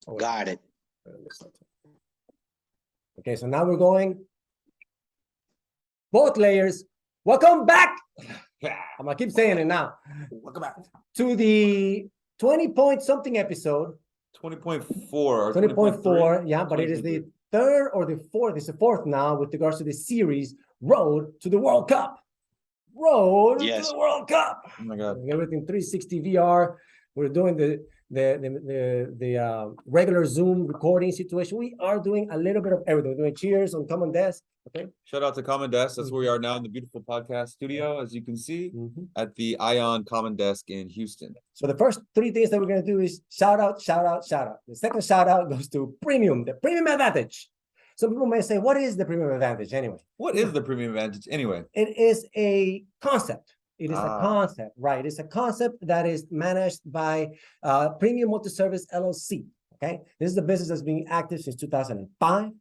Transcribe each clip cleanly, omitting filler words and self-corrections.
Got it. Okay, so now we're going both layers. Welcome back. I'm gonna keep saying it now. Welcome back To the 20 point something episode. 20.4. 20.4, yeah, but it is the third or the fourth. It's the fourth now with regards to the series Road to the World Cup. Road to the World Cup. Oh my God. Everything 360 VR. We're doing the regular Zoom recording situation. We are doing a little bit of everything. We're doing cheers on Common Desk. Okay. Shout out to Common Desk. That's where we are now in the beautiful podcast studio, as you can see, at the Ion Common Desk in Houston. So the first three things that we're going to do is shout out, shout out, shout out. The second shout out goes to Premium, the Premium Advantage. Some people may say, what is the Premium Advantage anyway? What is the Premium Advantage anyway? It is a concept. It is a concept, right? It's a concept that is managed by Premium Multi-Service LLC, okay? This is a business that's been active since 2005.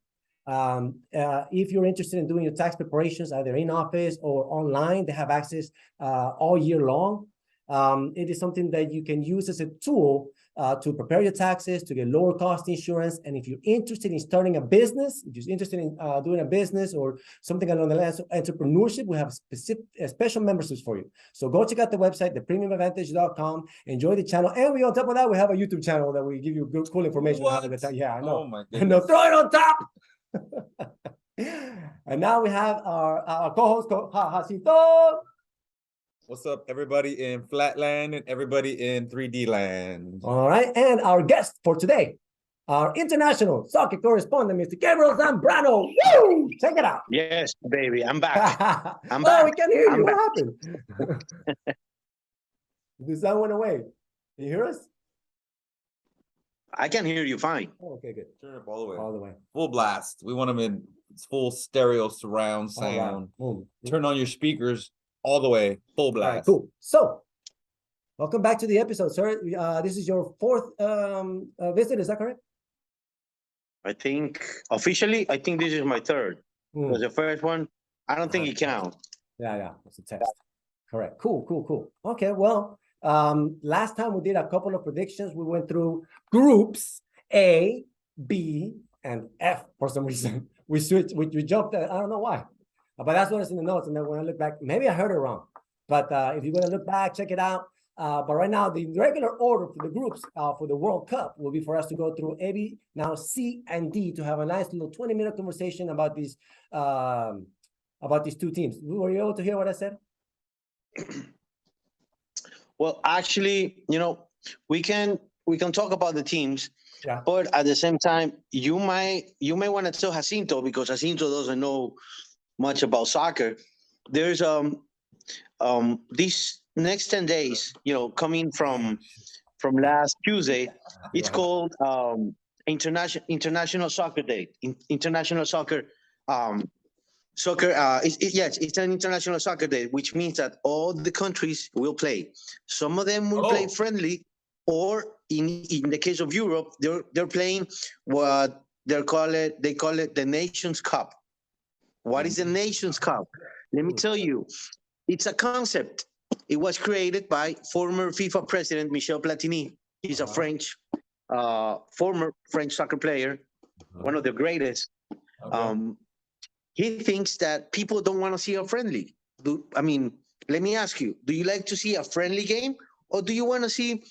If you're interested in doing your tax preparations, either in office or online, they have access all year long. It is something that you can use as a tool to prepare your taxes, to get lower cost insurance. And if you're interested in starting a business, if you're interested in doing a business or something along the lines of entrepreneurship, we have special memberships for you. So go check out the website, thepremiumadvantage.com, enjoy the channel. And we, on top of that, we have a YouTube channel that we give you good, cool information. Yeah, I know. Oh my goodness. No, throw it on top. And now we have our co-host, Jacinto. What's up, everybody in Flatland and everybody in 3D land? All right, and our guest for today, our international soccer correspondent, Mr. Gabriel Zambrano. Woo! Check it out. Yes, baby, I'm back. I'm Oh, back. we can hear you. I'm What back. happened? The sound went away. Can you hear us? I can hear you fine. Oh, okay, good. Turn it up all the way. All the way. Full blast. We want them in full stereo surround All right. sound. Boom. Turn on your speakers all the way, full blast. All right, cool. So, welcome back to the episode, sir. This is your fourth visit. Is that correct? I think officially, I think this is my third. Mm. Was the first one? I don't think it counts. Yeah, it's a test. Correct. Cool. Okay, well, last time we did a couple of predictions. We went through groups A, B, and F for some reason. We switched, we jumped, I don't know why. But that's what is in the notes. And then when I look back, maybe I heard it wrong. But if you're going to look back, check it out. But right now, the regular order for the groups for the World Cup will be for us to go through A, B, now C and D to have a nice little 20-minute conversation about these two teams. Were you able to hear what I said? Well, actually, we can talk about the teams, but at the same time, you may want to tell Jacinto, because Jacinto doesn't know much about soccer. There's these next 10 days, coming from last Tuesday, it's called International Soccer Day. International Soccer it's an international soccer day, which means that all the countries will play. Some of them will play friendly, or in the case of Europe, they're playing what they call it the Nations Cup. What is the Nations Cup? Let me tell you, it's a concept. It was created by former FIFA president Michel Platini. He's a former French soccer player, one of the greatest. He thinks that people don't want to see a friendly. Let me ask you, do you like to see a friendly game, or do you want to see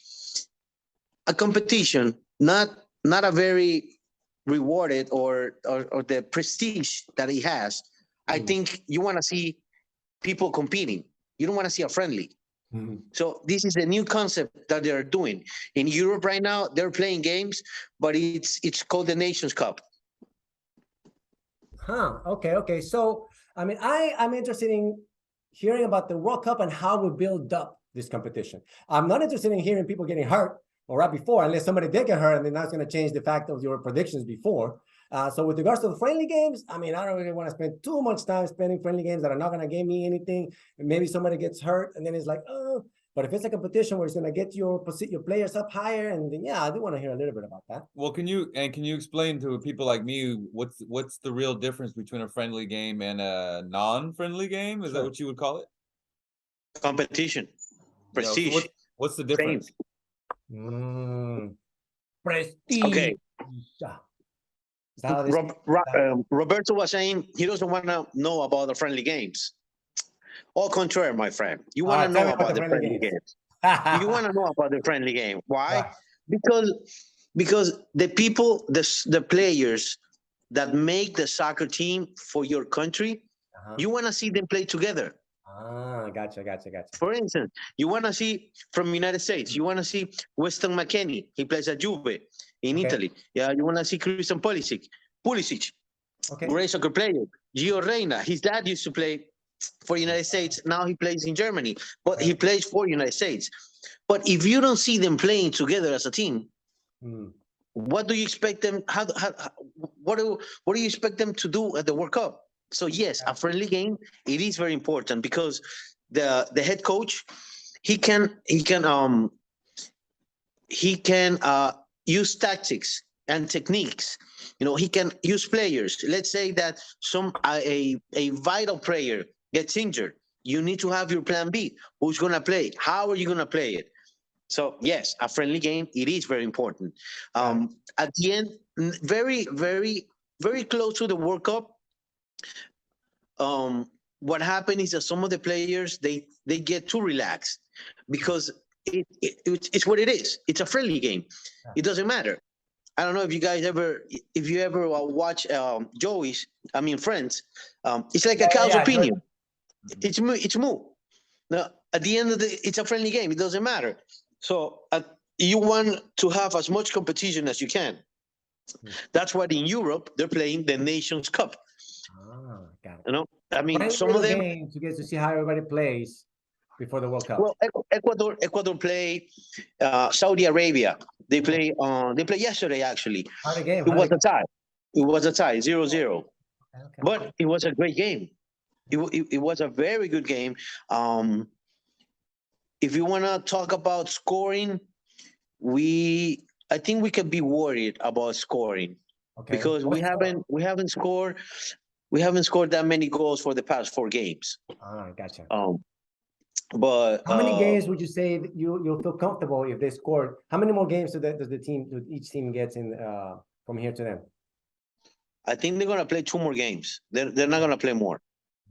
a competition, not a very rewarded or the prestige that he has? I think you want to see people competing. You don't want to see a friendly. So this is a new concept that they're doing. In Europe right now, they're playing games, but it's called the Nations Cup. Okay. So, I'm interested in hearing about the World Cup and how we build up this competition. I'm not interested in hearing people getting hurt or right before, unless somebody did get hurt, and then that's going to change the fact of your predictions before. So with regards to the friendly games, I don't really want to spend too much time spending friendly games that are not going to give me anything. And maybe somebody gets hurt, and then it's like, oh. But if it's a competition where it's going to get your players up higher, and then, I do want to hear a little bit about that. Well, can you explain to people like me what's the real difference between a friendly game and a non-friendly game? Is that what you would call it? Competition, prestige. So what's the difference? Prestige. Okay. Is that how this- Roberto was saying he doesn't want to know about the friendly games. All contrary, my friend. You want to tell know me about the friendly games. You want to know about the friendly game. Why? Right. Because the people, the players that make the soccer team for your country, Uh-huh. you want to see them play together. Gotcha. For instance, you want to see from United States, you want to see Weston McKennie. He plays at Juve in Okay. Italy. Yeah, you want to see Christian Pulisic, Okay. great soccer player. Gio Reyna, his dad used to play for United States. Now he plays in Germany, but he plays for United States. But if you don't see them playing together as a team, what do you expect them? What do you expect them to do at the World Cup? So yes, a friendly game, it is very important because the head coach, he can use tactics and techniques. You know, he can use players. Let's say that a vital player gets injured. You need to have your plan B. Who's going to play? How are you going to play it? So yes, a friendly game, it is very important. At the end, very, very, very close to the World Cup, what happened is that some of the players, they get too relaxed because it's what it is. It's a friendly game. It doesn't matter. I don't know if you ever watch Friends. It's like a cow's opinion. It's moo. Now, at the end of it's a friendly game. It doesn't matter. So you want to have as much competition as you can. That's why in Europe they're playing the Nations Cup. Got it. You know, I mean, Friendly some of them. games to get to see how everybody plays before the World Cup. Well, Ecuador play Saudi Arabia. They play yesterday actually. How the game? It was a tie, 0-0. Okay. But it was a great game. It was a very good game. If you want to talk about scoring, I think we can be worried about scoring because we haven't scored that many goals for the past 4 games. Gotcha. But how many games would you say that you'll feel comfortable if they scored? How many more games does each team gets in from here to then? I think they're gonna play 2 more games. They're not gonna play more.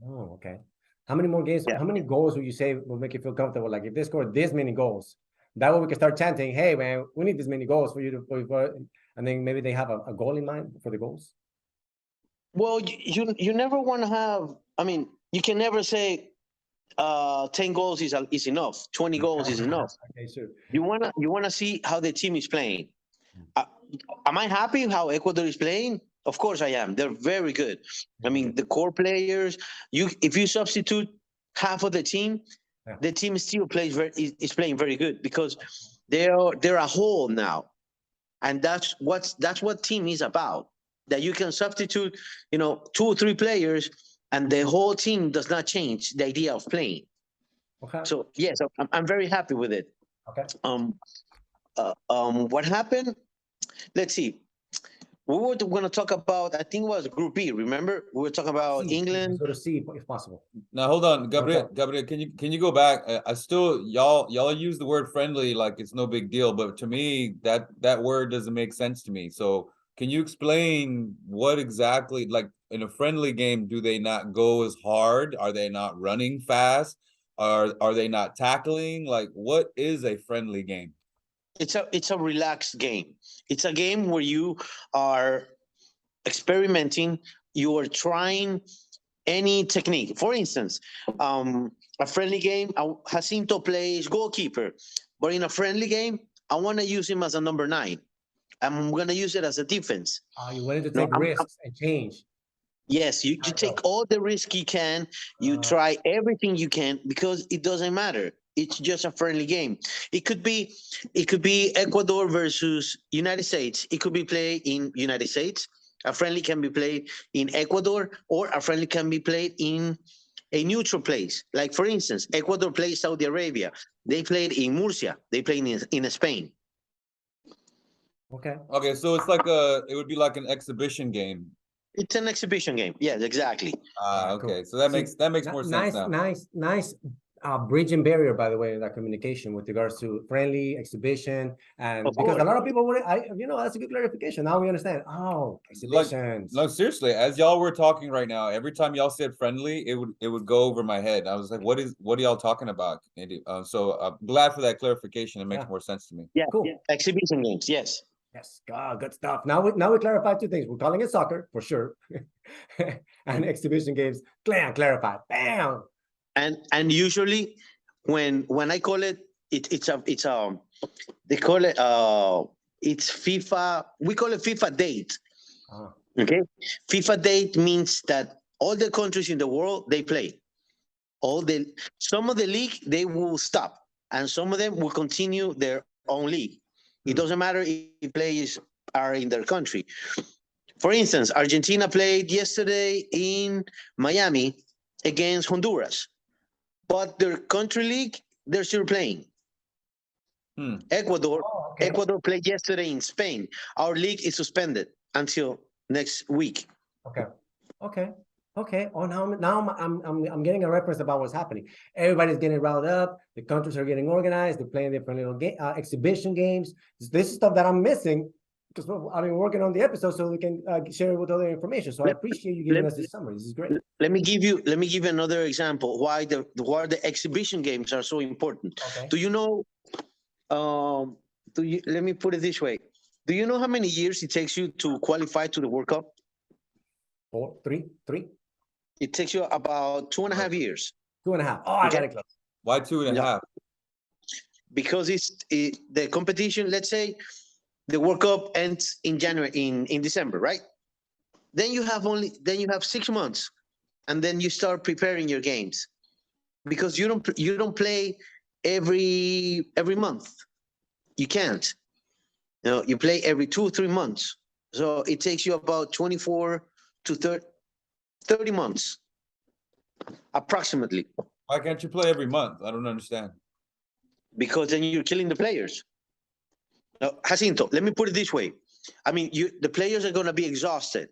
Oh, okay. How many more games? Yeah. How many goals would you say will make you feel comfortable? Like if they score this many goals, that way we can start chanting, "Hey, man, we need this many goals for you to." And then maybe they have a goal in mind for the goals. Well, you never want to have. I mean, you can never say 10 goals is enough. 20 goals is enough. Okay, sure. You wanna see how the team is playing. Am I happy how Ecuador is playing? Of course I am. They're very good. I mean, the core players. If you substitute half of the team still is playing very good because they're a whole now, and that's what team is about. That you can substitute, 2 or 3 players, and the whole team does not change the idea of playing. Okay. So yes, I'm very happy with it. Okay. What happened? Let's see. We were going to talk about, I think it was Group B. Remember, we were talking about England. Go to C if possible. Now hold on, Gabriel. Gabriel, can you go back? I still y'all use the word friendly like it's no big deal, but to me that word doesn't make sense to me. So can you explain what exactly, like in a friendly game, do they not go as hard? Are they not running fast? Are they not tackling? Like, what is a friendly game? It's a relaxed game. It's a game where you are experimenting. You are trying any technique. For instance, a friendly game, Jacinto plays goalkeeper, but in a friendly game, I want to use him as a number 9. I'm going to use it as a defense. You wanted to take risks and change. Yes, you take all the risk you can. You try everything you can because it doesn't matter. It's just a friendly game. It could be Ecuador versus United States. It could be played in United States. A friendly can be played in Ecuador, or a friendly can be played in a neutral place. Like for instance, Ecuador plays Saudi Arabia. They played in Murcia. They played in Spain. Okay. Okay, so it's like it would be like an exhibition game. It's an exhibition game. Yes, exactly. Okay. Cool. So that makes more sense now. Nice bridging barrier, by the way, in that communication with regards to friendly, exhibition, and Of because a course. lot of people would, that's a good clarification. Now we understand. Oh, exhibitions. No, seriously, as y'all were talking right now, every time y'all said friendly, it would go over my head. I was like, what are y'all talking about? So I'm glad for that clarification. It makes Yeah. more sense to me. Yeah, Cool. exhibition games. Yes. Yes, good stuff. Now we clarify two things. We're calling it soccer for sure, and exhibition games. Clarified. Bam. And usually when I call it, it's they call it it's FIFA. We call it FIFA date. Uh, Okay, FIFA date means that all the countries in the world they play. Some of the league they will stop, and some of them will continue their own league. It doesn't matter if players are in their country. For instance, Argentina played yesterday in Miami against Honduras, but their country league they're still playing. Ecuador okay. Ecuador played yesterday in Spain. Our league is suspended until next week. Okay. Oh, now I'm getting a reference about what's happening. Everybody's getting riled up. The countries are getting organized. They're playing different little exhibition games. This is stuff that I'm missing because I've been working on the episode so we can share it with other information. So I appreciate you giving us this summary. This is great. Let me give you another example why the exhibition games are so important. Okay. Do you know? Let me put it this way. Do you know how many years it takes you to qualify to the World Cup? 3. It takes you about 2.5 years. 2.5. Oh, I got it close. Why 2.5? Because the competition. Let's say the World Cup ends in January, in December, right? Then you have 6 months, and then you start preparing your games, because you don't play every month. You can't. You play every 2 or 3 months. So it takes you about 24 to 30 months, approximately. Why can't you play every month? I don't understand. Because then you're killing the players. Now, Jacinto, let me put it this way. I mean, the players are going to be exhausted.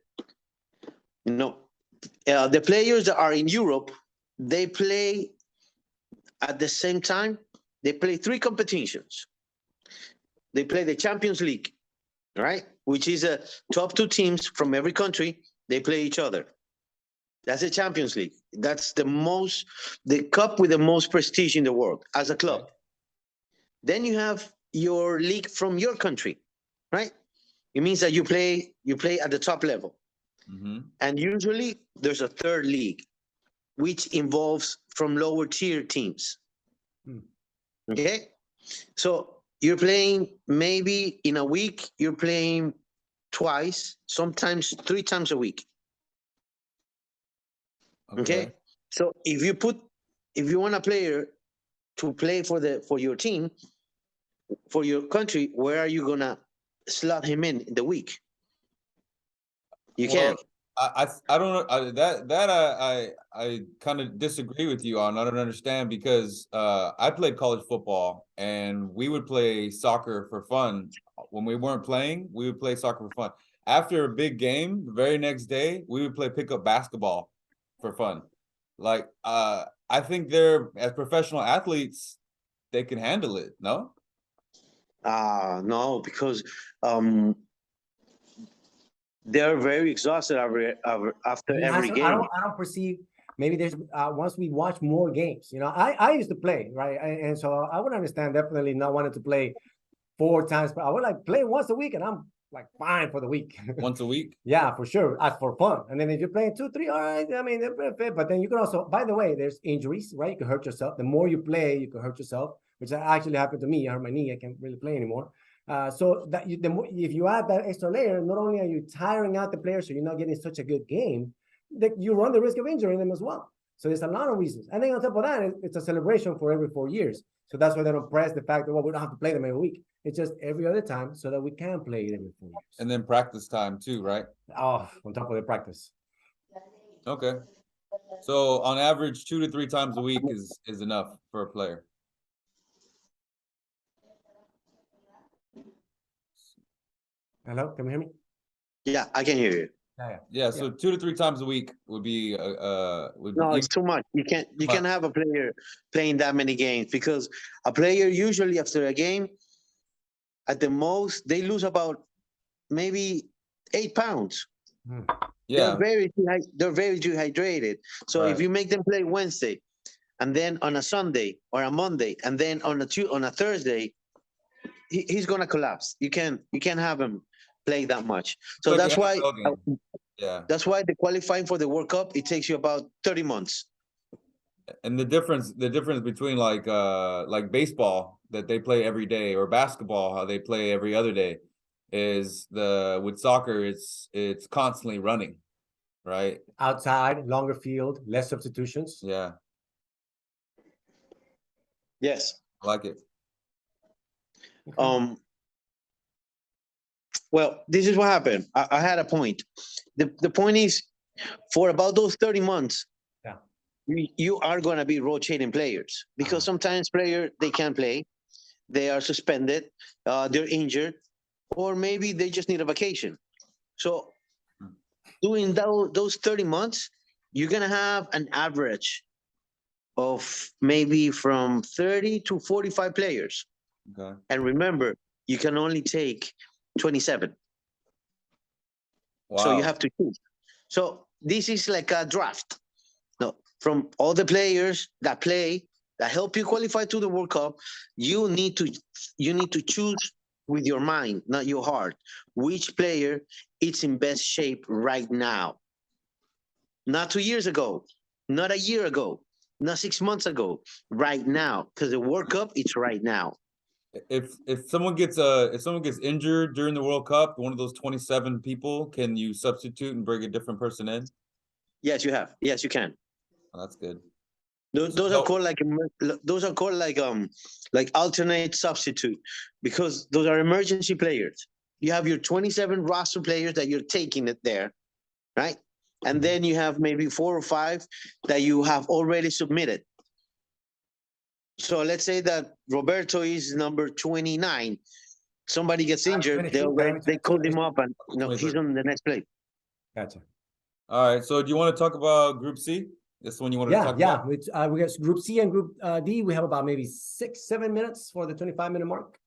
The players that are in Europe, they play at the same time. They play 3 competitions. They play the Champions League, right? Which is a top 2 teams from every country. They play each other. That's the Champions League. That's the cup with the most prestige in the world as a club. Then you have your league from your country, right? It means that you play at the top level. And usually there's a third league, which involves from lower tier teams. Okay? So you're playing maybe in a week, you're playing twice, sometimes 3 times a week. Okay? So if you want a player to play for your team, for your country, where are you gonna slot him in the week? You can't. I don't know I kind of disagree with you on. I don't understand because I played college football and we would play soccer for fun. When we weren't playing, we would play soccer for fun. After a big game, the very next day, we would play pickup basketball for fun. Like I think they're, as professional athletes, they can handle it. No? No, because they're very exhausted after every game. I don't perceive. Maybe there's once we watch more games. I used to play, right, and so I would understand definitely not wanting to play 4 times, but I would like play once a week, and I'm like fine for the week. Once a week? Yeah, for sure, as for fun. And then if you're playing 2, 3, all right. I mean, they're fit, but then you can also. By the way, there's injuries, right? You can hurt yourself. The more you play, you can hurt yourself, which actually happened to me. I hurt my knee. I can't really play anymore. So that if you add that extra layer, not only are you tiring out the players, so you're not getting such a good game, that you run the risk of injuring them as well. So there's a lot of reasons. And then on top of that, it's a celebration for every 4 years. So that's why they don't press the fact that we don't have to play them every week. It's just every other time so that we can play it every 4 years. And then practice time too, right? Oh, on top of the practice. Okay. So on average, 2 to 3 times a week is enough for a player. Hello, can you hear me? Yeah, I can hear you. Yeah, so 2 to 3 times a week would be No, it's too much. You can't have a player playing that many games, because a player usually after a game, at the most, they lose about maybe 8 pounds. yeah, They're very dehydrated. So if right. you make them play Wednesday, and then on a Sunday or a Monday, and then on a Thursday, he's gonna collapse. You can't have him play that much. So Like that's an why NFL game. Yeah, that's why the qualifying for the World Cup, it takes you about 30 months. and the difference between like baseball that they play every day, or basketball how they play every other day, is with soccer it's constantly running, right? Outside, longer field, less substitutions. Yeah, Yes. I like it. Well, this is what happened. I had a point. The point is, for about those 30 months, Yeah. you are going to be rotating players, because sometimes players, they can't play, they are suspended, they're injured, or maybe they just need a vacation. So during those 30 months, you're going to have an average of maybe from 30 to 45 players. Okay. And remember, you can only take 27. Wow. So you have to choose. So this is like a draft. No, from all the players that play, that help you qualify to the World Cup, you need to choose with your mind, not your heart, which player is in best shape right now. Not 2 years ago, not a year ago, not 6 months ago, right now, because the World Cup, it's right now. If someone gets injured during the World Cup, one of those 27 people, can you substitute and bring a different person in? Yes, you have. Yes, you can. Oh, that's good. Those are called like alternate substitute, because those are emergency players. You have your 27 roster players that you're taking it there, right? And then you have maybe 4 or 5 that you have already submitted. So let's say that Roberto is number 29. Somebody gets injured, they call him up, and he's on the next play. Gotcha. All right. So do you want to talk about Group C? This one you wanted to talk about? We got Group C and Group D. We have about maybe 6-7 minutes for the 25-minute mark.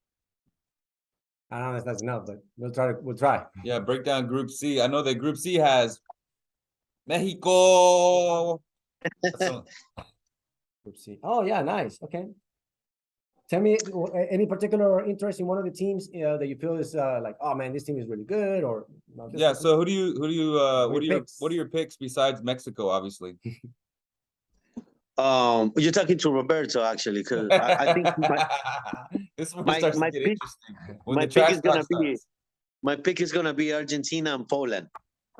I don't know if that's enough, but we'll try. Yeah, break down Group C. I know that Group C has Mexico. Group C. Oh yeah, nice. Okay. Tell me any particular interest in one of the teams that you feel is like, oh man, this team is really good, or yeah. So what are your picks besides Mexico, obviously? You're talking to Roberto, actually, because I think my pick is gonna be Argentina and Poland.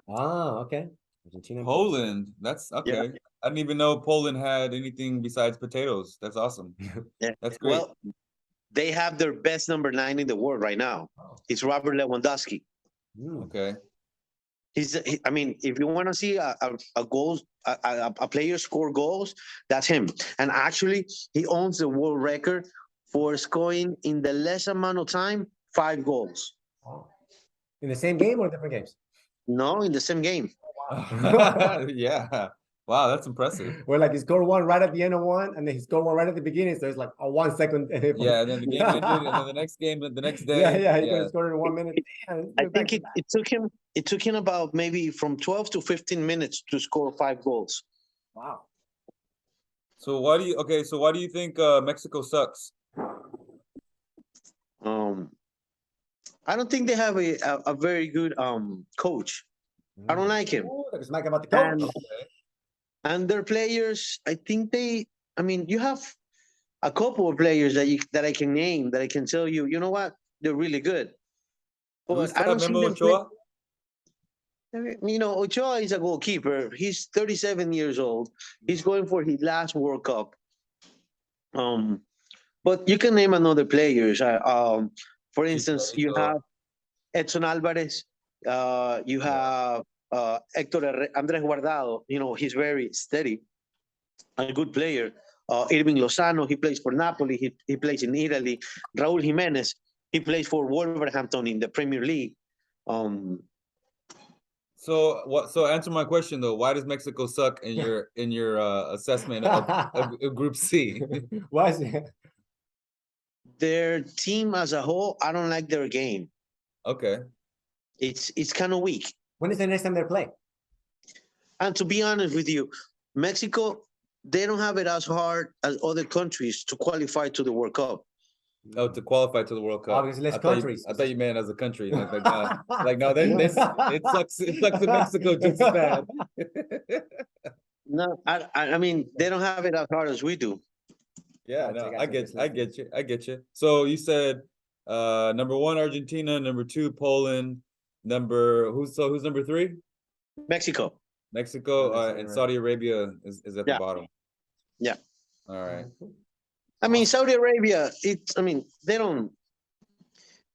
Ah, okay. Argentina and Poland. That's okay. Yeah. I didn't even know Poland had anything besides potatoes. That's awesome. Yeah. That's great. Well, they have their best number 9 in the world right now. It's Robert Lewandowski. Okay. I mean, if you want to see a player score goals, that's him. And actually, he owns the world record for scoring in the less amount of time 5 goals. In the same game or different games? No, in the same game. Yeah. Wow, that's impressive. Well, like he scored one right at the end of one, and then he scored one right at the beginning. So it's like a 1 second. Yeah, and then the game ended, and then the next game, the next day. Yeah, he could have scored in 1 minute. I think it took him about maybe from 12 to 15 minutes to score 5 goals. Wow. So why do you think Mexico sucks? I don't think they have a very good coach. I don't like him. About the coach. And their players, I think you have a couple of players that I can name, that I can tell you, you know what, they're really good. But I don't see them Ochoa? Ochoa is a goalkeeper. He's 37 years old. He's going for his last World Cup. But you can name another players. For instance, you have Edson Alvarez. You have Andres Guardado. He's very steady, a good player. Irving Lozano, he plays for Napoli. He plays in Italy. Raúl Jiménez, he plays for Wolverhampton in the Premier League. So what? So answer my question though. Why does Mexico suck in your assessment of Group C? Why is it? Their team as a whole, I don't like their game. Okay. It's kind of weak. When is the next time they play? And to be honest with you, Mexico, they don't have it as hard as other countries to qualify to the World Cup. Oh, to qualify to the World Cup. Obviously, less I thought countries. I thought you meant as a country. Like no, this it sucks. It sucks in Mexico just as bad. No, I mean they don't have it as hard as we do. Yeah, Gotcha, no, gotcha, I get you. So you said number 1 Argentina, number 2 Poland, who's number 3? Mexico. Mexico, Mexico, and right. Saudi Arabia is at the Yeah. bottom. Yeah. All right. I mean Saudi Arabia. They don't.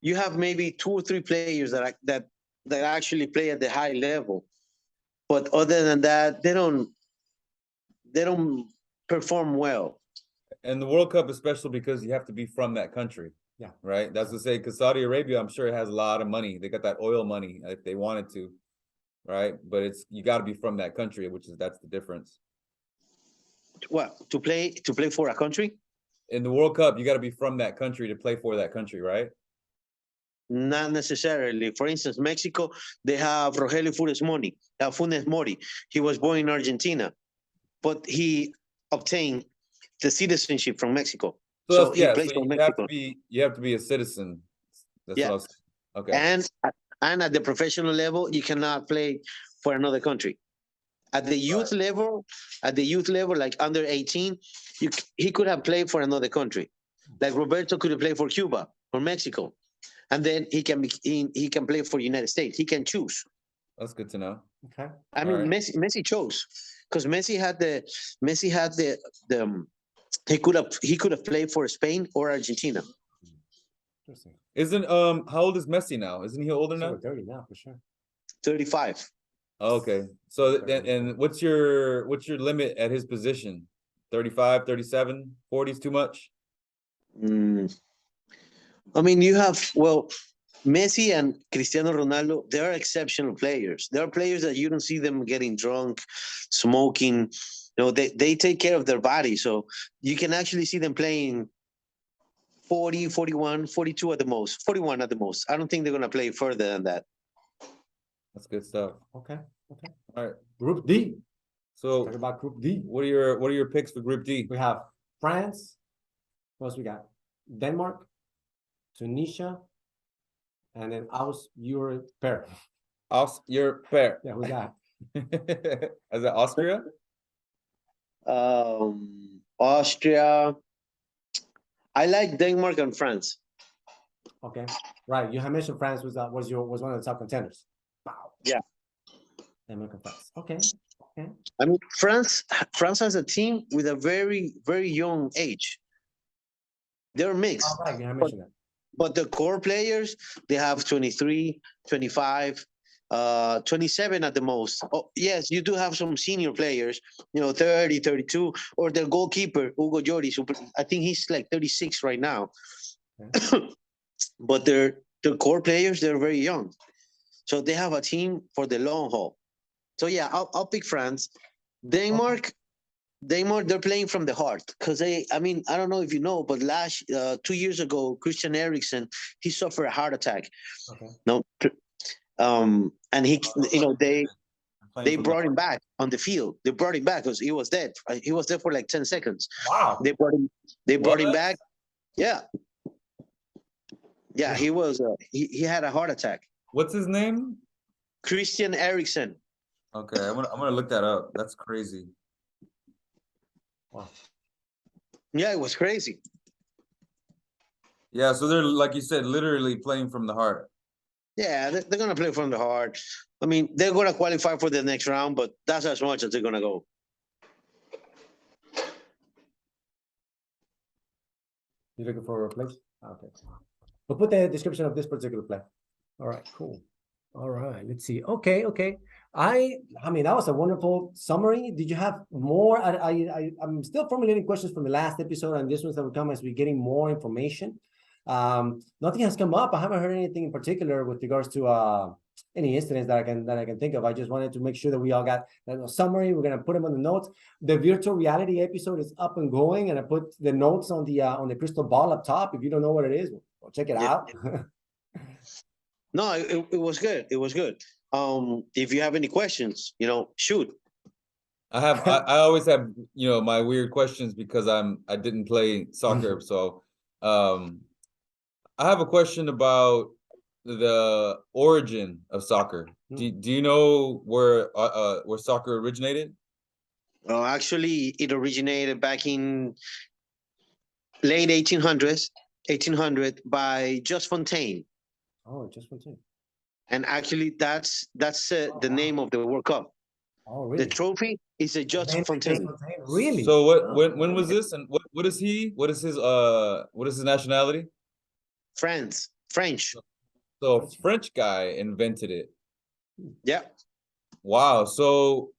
You have maybe 2 or 3 players that actually play at the high level, but other than that, they don't perform well. And the World Cup is special because you have to be from that country. Yeah. Right. That's to say, because Saudi Arabia, I'm sure it has a lot of money. They got that oil money if they wanted to. Right. But you got to be from that country, that's the difference. What to play for a country? In the World Cup, you got to be from that country to play for that country, right? Not necessarily. For instance, Mexico, they have Rogelio Funes Mori. He was born in Argentina, but he obtained the citizenship from Mexico. So he plays for Mexico. You have to be a citizen. That's Yeah. what I was, okay. And at the professional level, you cannot play for another country. At the youth level, like under 18, he could have played for another country. Like Roberto could have played for Cuba or Mexico. And then he can play for United States. He can choose. That's good to know. Okay. I mean, All right. Messi chose because Messi had the he could have played for Spain or Argentina. Interesting. Isn't how old is Messi now? Isn't he older So now? we're 30 now for sure. 35. Okay. So and what's your limit at his position? 35, 37, 40 is too much? I mean, you have Messi and Cristiano Ronaldo, they are exceptional players. They are players that you don't see them getting drunk, smoking. They take care of their body. So you can actually see them playing 40, 41, 42 at the most, 41 at the most. I don't think they're going to play further than that. That's good stuff. Okay. All right. Group D. So Talk about Group D. what are your picks for Group D? We have France. What else we got? Denmark, Tunisia, and then Europe pair. Your pair. Yeah, who's that? Is that Austria? Austria. I like Denmark and France. Okay, right. You have mentioned France was one of the top contenders. Wow. Yeah. Denmark and France. Okay. I mean, France has a team with a very, very young age. They're mixed. All right, you have mentioned that. But the core players, they have 23, 25, 27 at the most. Oh, yes, you do have some senior players, 30, 32, or their goalkeeper, Hugo Lloris, I think he's like 36 right now. Okay. But the core players, they're very young. So they have a team for the long haul. So yeah, I'll pick France. Denmark, they're playing from the heart because I don't know if you know, but 2 years ago, Christian Eriksen, he suffered a heart attack. Okay. No, and they brought him back on the field. They brought him back because he was dead. He was dead for like 10 seconds. Wow. They brought him back. Yeah. Yeah, he was. He had a heart attack. What's his name? Christian Eriksen. Okay, I'm gonna look that up. That's crazy. Wow. Yeah, it was crazy. Yeah, so they're, like you said, literally playing from the heart. Yeah, they're gonna play from the heart. I mean, they're gonna qualify for the next round, but that's as much as they're gonna go. You looking for a place? Okay. We'll put the description of this particular play. All right, cool. All right, let's see. Okay. I mean, that was a wonderful summary. Did you have more? I'm still formulating questions from the last episode, and this ones that will come as we're getting more information. Nothing has come up. I haven't heard anything in particular with regards to any incidents that I can think of. I just wanted to make sure that we all got a summary. We're gonna put them on the notes. The virtual reality episode is up and going, and I put the notes on the crystal ball up top. If you don't know what it is, well, check it out. No, it was good. It was good. If you have any questions, shoot. I always have, my weird questions because I didn't play soccer. So I have a question about the origin of soccer. Do you know where soccer originated? Actually, it originated back in late 1800 by Just Fontaine. Oh, Just Fontaine. And actually, that's the name of the World Cup. Oh, really? The trophy is a Just Fontaine. Really? So when was this, and what is he? What is his nationality? French. So a French guy invented it. Yeah. Wow. So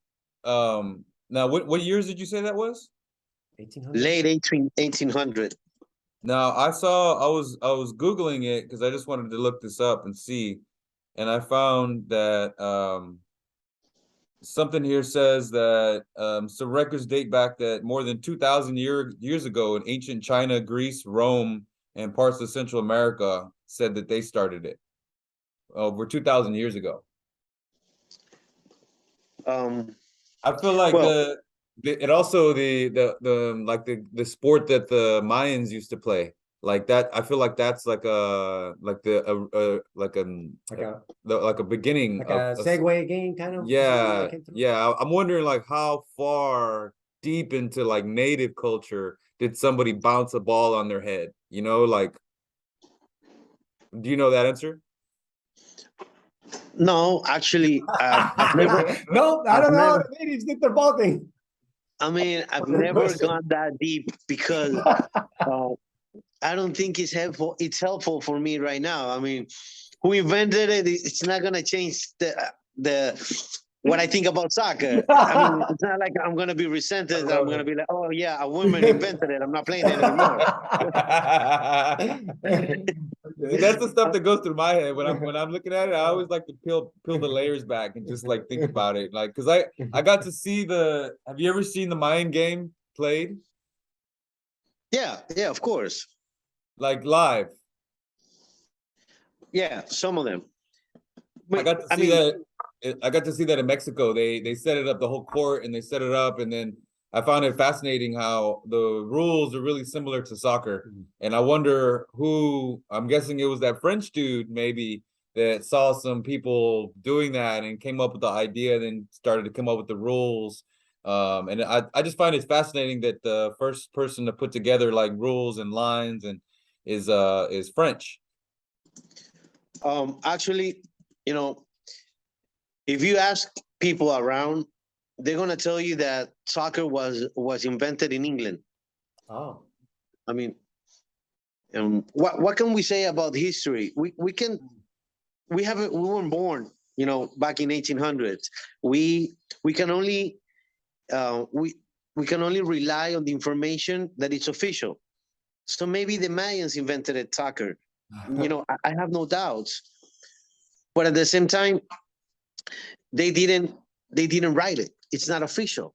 now what years did you say that was? 1800. Late 1800. Now I was Googling it because I just wanted to look this up and see, and I found that something here says that some records date back that more than 2,000 years ago in ancient China, Greece, Rome, and parts of Central America said that they started it over 2,000 years ago. I feel like it also the sport that the Mayans used to play, like that. I feel like that's like a beginning, like a segue game kind of. Yeah. I'm wondering like how far deep into like native culture did somebody bounce a ball on their head? Like, do you know that answer? No, actually, I've never. No, I don't know. The natives did their ball thing. I mean, I've never gone that deep because I don't think it's helpful. It's helpful for me right now. I mean, who invented it? It's not gonna change the what I think about soccer. I mean, it's not like I'm gonna be resented. I'm gonna be like, oh yeah, a woman invented it. I'm not playing it anymore. That's the stuff that goes through my head when I'm looking at it. I always like to peel the layers back and just like think about it, like because I got to see have you ever seen the Mayan game played? Yeah, of course. Like live. Yeah, some of them. I got to see that. I got to see that in Mexico. They set it up, the whole court, and they set it up, and then I found it fascinating how the rules are really similar to soccer. And I wonder I'm guessing it was that French dude maybe that saw some people doing that and came up with the idea, then started to come up with the rules. And I just find it fascinating that the first person to put together like rules and lines and is French. Actually, if you ask people around, they're gonna tell you that soccer was invented in England. Oh, I mean, what can we say about history? We weren't born, back in 1800s. We can only we can only rely on the information that is official. So maybe the Mayans invented soccer. I have no doubts. But at the same time, they didn't write it. It's not official.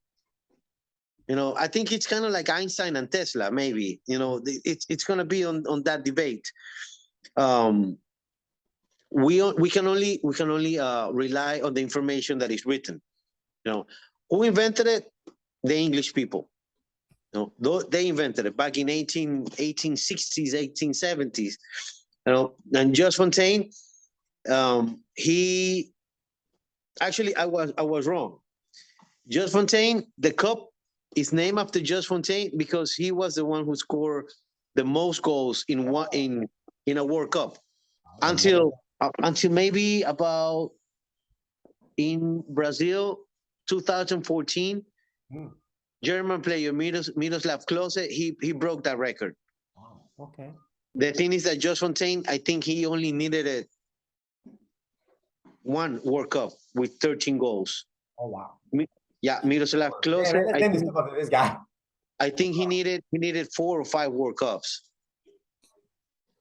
I think it's kind of like Einstein and Tesla, maybe. It's going to be on that debate. We can only rely on the information that is written. Who invented it? The English people. They invented it back in 1860s, 1870s. And Just Fontaine, he actually I was wrong. Just Fontaine, the cup is named after Just Fontaine because he was the one who scored the most goals in a World Cup until maybe about in Brazil 2014. German player Miroslav Klose, he broke that record. Okay. The thing is that Just Fontaine, I think he only needed one World Cup with 13 goals. Oh wow. Yeah, Miroslav Klose. This guy. I think he needed 4 or 5 World Cups.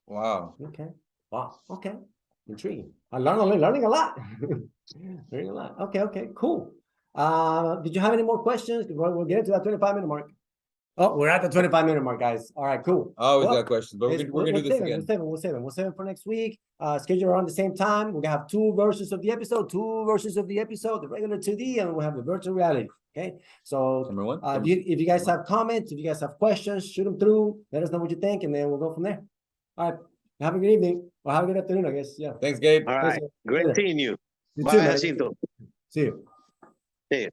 Wow. Okay. Wow. Okay. Intriguing. I'm learning a lot. Learning a lot. Okay, cool. Did you have any more questions? We'll get into that 25-minute mark. Oh, we're at the 25-minute mark, guys. All right, cool. I always Well, got questions, but we're gonna do this again. We'll save them for next week. Schedule around the same time. We're gonna have two versions of the episode, the regular 2D, and we'll have the virtual reality. Okay. So Number one. if you guys have comments, if you guys have questions, shoot them through. Let us know what you think, and then we'll go from there. All right. Have a good evening. Or have a good afternoon, I guess. Yeah. Thanks, Gabe. All right. Great seeing you. You Bye, too, man. Jacinto. See you. See you.